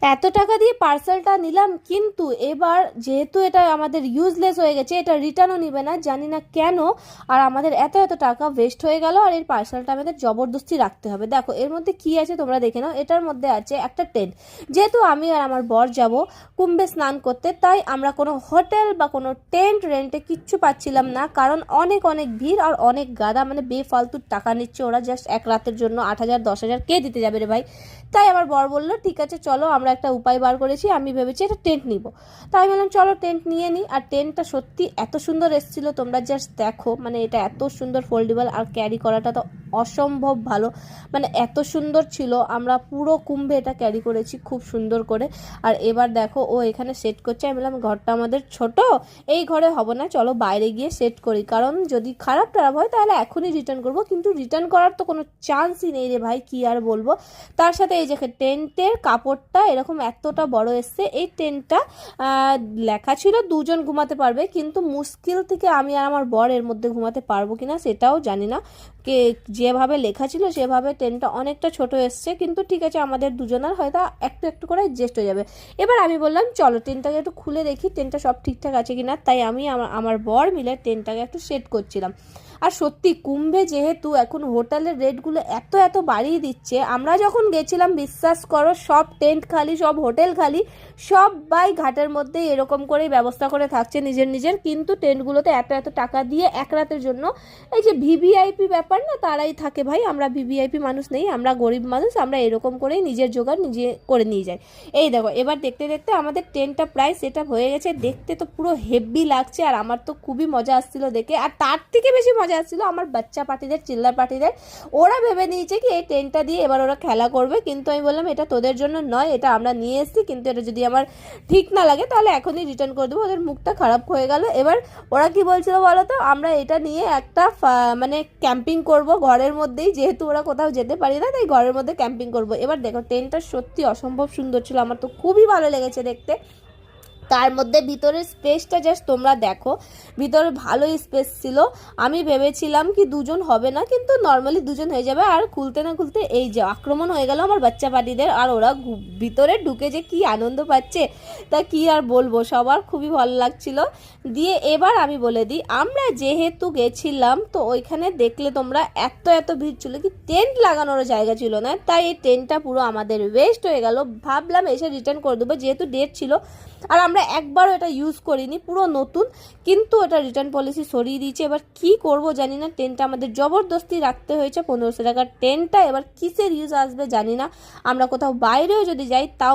এত টাকা দিয়ে পার্সেলটা নিলাম, কিন্তু এবার যেহেতু এটা আমাদের ইউজলেস হয়ে গেছে, এটা রিটার্নও নিবে না, জানি না কেন। আর আমাদের এত এত টাকা ওয়েস্ট হয়ে গেল, আর এর পার্সেলটা আমাদের জবরদস্তি রাখতে হবে। দেখো এর মধ্যে কি আছে তোমরা দেখে নাও। এটার মধ্যে আছে একটা টেন্ট। যেহেতু আমি আর আমার বর যাব কুম্ভে স্নান করতে, তাই আমরা কোনো হোটেল বা কোনো টেন্ট রেন্টে কিচ্ছু পাচ্ছিলাম না, কারণ অনেক অনেক ভিড় আর অনেক গাদা, মানে বেফালতুর টাকা নিচ্ছে ওরা। জাস্ট এক রাতের জন্য 8,000 10,000 কে দিতে যাবে রে ভাই। তাই আমার বর বললো ঠিক আছে চলো, আমরা একটা উপায় বার করেছি। আমি ভেবেছি একটা টেন্ট নিব, তাই বললাম চলো টেন্ট নিয়ে নিই। আর টেন্টটা সত্যি এত সুন্দর এসেছিলো, তোমরা জাস্ট দেখো। মানে এটা এত সুন্দর ফোল্ডেবল, আর ক্যারি করাটা তো অসম্ভব ভালো, মানে এত সুন্দর ছিল। আমরা পুরো কুম্ভে এটা ক্যারি করেছি খুব সুন্দর করে। আর এবার দেখো ও এখানে সেট করছে। আমি বললাম ঘরটা আমাদের ছোট, এই ঘরে হবে না, চলো বাইরে গিয়ে সেট করি, কারণ যদি খারাপ টারাপ হয় তাহলে এখনই রিটার্ন করবো, কিন্তু রিটার্ন করার তো কোনো চান্সই নেই রে ভাই, কি আর বলবো। তার সাথে এই যে টেন্টের কাপড়টা এরকম এতটা বড় এসছে। এই টেন্টটা লেখা ছিল 2 জন ঘুমাতে পারবে, কিন্তু মুশকিল থেকে আমি আর আমার বর এর মধ্যে ঘুমাতে পারবো কিনা সেটাও জানি না। কে যেভাবে লেখা ছিল সেভাবে টেন্টটা অনেকটা ছোট এসছে, কিন্তু ঠিক আছে আমাদের দুজনের হয়তো একটু একটু করে অ্যাডজাস্ট হয়ে যাবে। এবার আমি বললাম চলো টেন্টটাকে একটু খুলে দেখি, টেন্টটা সব ঠিকঠাক আছে কিনা। তাই আমি আমার বর মিলে টেন্টটাকে একটু সেট করছিলাম। আর সত্যি কুম্ভে যেহেতু এখন হোটেলের রেটগুলো এত এত বাড়িয়ে দিচ্ছে, আমরা যখন গেছিলাম বিশ্বাস করো সব টেন্ট খালি, সব হোটেল খালি, সবাই ঘাটের মধ্যে এরকম করেই ব্যবস্থা করে থাকছে নিজের নিজের। কিন্তু টেন্টগুলোতে এত এত টাকা দিয়ে এক রাতের জন্য, এই যে ভিভিআইপি ব্যাপার না, তারাই থাকে ভাই। আমরা ভিভিআইপি মানুষ নেই, আমরা গরিব মানুষ, আমরা এরকম করেই নিজের জোগাড় নিজে করে নিয়ে যাই। এই দেখো এবার দেখতে দেখতে আমাদের টেন্টটা প্রায় সেট আপ হয়ে গেছে। দেখতে তো পুরো হেভি লাগছে, আর আমার তো খুবই মজা আসছিল দেখে। আর তার থেকে বেশি মজা আসছিল আমার বাচ্চা পার্টিদের, চিল্লার পার্টিদের। ওরা ভেবে নিয়েছে কি এই টেন্টটা দিয়ে এবার ওরা খেলা করবে, কিন্তু আমি বললাম এটা তোদের জন্য নয়, এটা আমরা নিয়ে এসেছি, কিন্তু এটা যদি আমার ঠিক না লাগে তাহলে এখনই রিটার্ন করে দেবো। ওদের মুখটা খারাপ হয়ে গেল। এবার ওরা কি বলছিল বলো তো, আমরা এটা নিয়ে একটা মানে ক্যাম্পিং করব ঘরের মধ্যেই, যেহেতু ওরা কোথাও যেতে পারি না, তাই ঘরের মধ্যে ক্যাম্পিং করব। এবার দেখো টেন্টটা সত্যি অসম্ভব সুন্দর ছিল, আমার তো খুবই ভালো লেগেছে দেখতে। তার মধ্যে ভিতরের স্পেসটা জাস্ট তোমরা দেখো, ভিতরে ভালোই স্পেস ছিল। আমি ভেবেছিলাম কি 2 জন হবে না, কিন্তু নর্মালি 2 জন হয়ে যাবে। আর খুলতে না খুলতে এই যে আক্রমণ হয়ে গেল আমার বাচ্চা পার্টিদের, আর ওরা ভিতরে ঢুকে যে কি আনন্দ পাচ্ছে তা কি আর বলবো, সবার খুবই ভালো লাগছিল। দিয়ে এবার আমি বলে দিই, আমরা যেহেতু গেছিলাম তো ওইখানে দেখলে তোমরা এত এত ভিড় ছিল কি টেন্ট লাগানোর জায়গা ছিল না, তাই এই টেন্টটা পুরো আমাদের ওয়েস্ট হয়ে গেল। ভাবলাম এসে রিটার্ন করে দেবো, যেহেতু ডেট ছিল আর আমরা একবারও এটা ইউজ করিনি, পুরো নতুন, কিন্তু এটা রিটার্ন পলিসি সরিয়ে দিয়েছে। এবার কি করব জানি না, টেন্টটা আমাদের জবরদস্তি রাখতে হয়েছে 1500 টাকার টেন্টটা। এবার কিসের ইউজ আসবে জানি না, আমরা কোথাও বাইরেও যদি যাই তাও